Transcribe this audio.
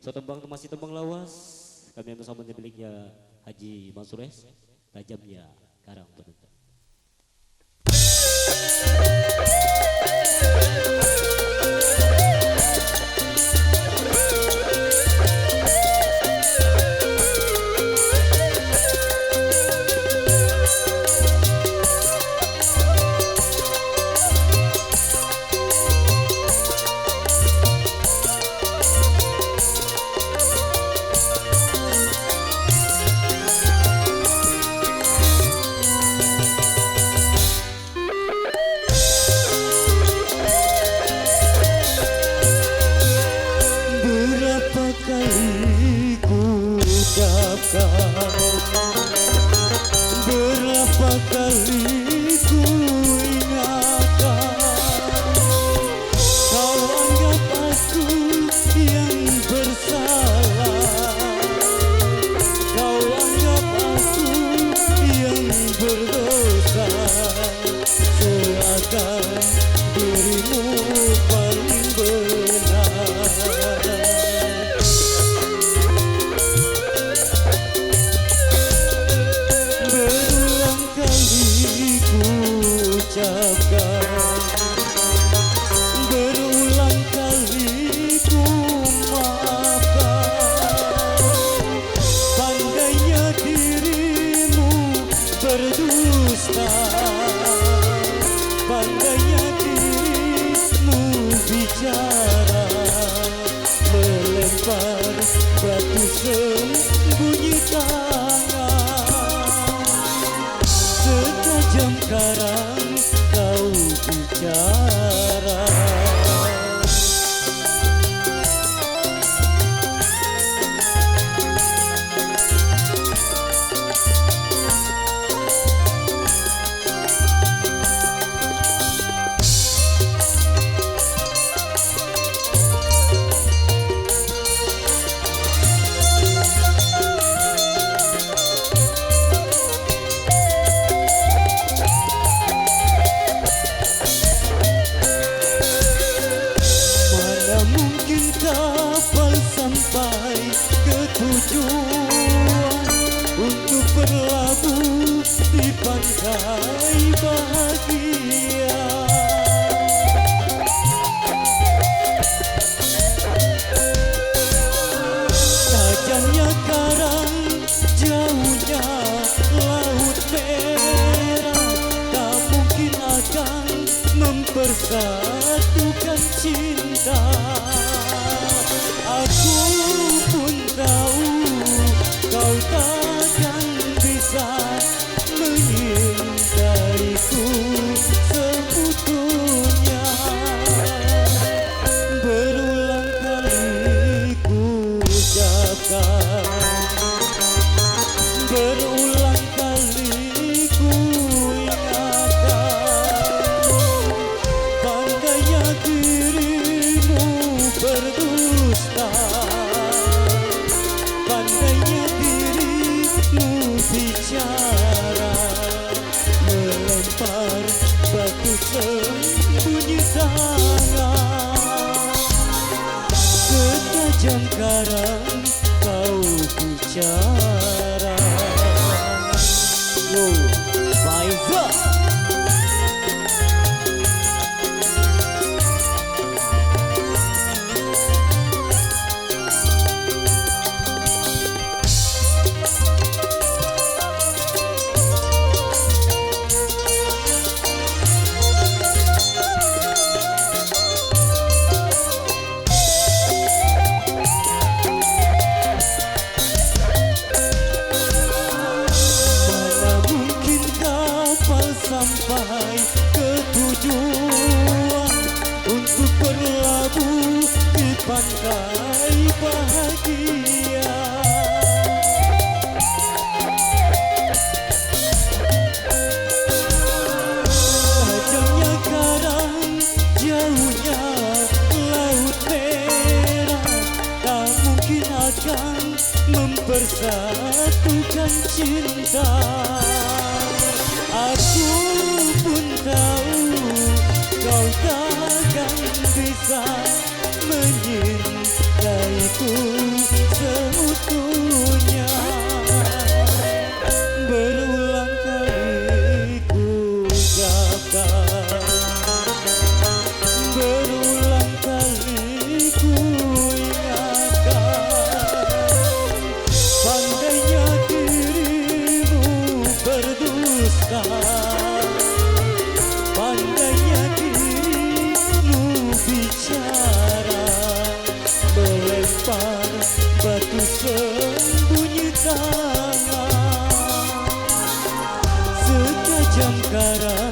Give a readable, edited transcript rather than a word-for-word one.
Tembang masih tembang lawas. Kami bersama miliknya Haji Mansures. Tajamnya Karang Penuntun. Berapa kali ku ingatkan, kau anggap aku yang bersalah, kau anggap aku yang berdosa, seakan dirimu paling benar. Berulang kali ku maafkan, pandainya dirimu berdusta, pandainya dirimu bicara, melempar batu sembunyi tangan, setajam karang kau bicara. Kapal sampai ke tujuan untuk berlabuh di pantai bahagia. Tajamnya karang, jauhnya laut merah, tak mungkin akan mempersatukan cinta. Aku pun tahu kau takkan bisa menyintaiku seutuhnya. Berulang kali ku ucapkan, berulang kali ku ingatkan, pandainya dirimu berdusta, pandainya dirimu bicara, melempar batu sembunyi tangan, setajam karang kau bicara. Faizal sampai ke tujuan untuk berlabuh di pantai bahagia. Tajamnya karang, jauhnya laut merah, tak mungkin akan mempersatukan cinta. Aku pun tahu kau takkan bisa menyintaiku tajam karang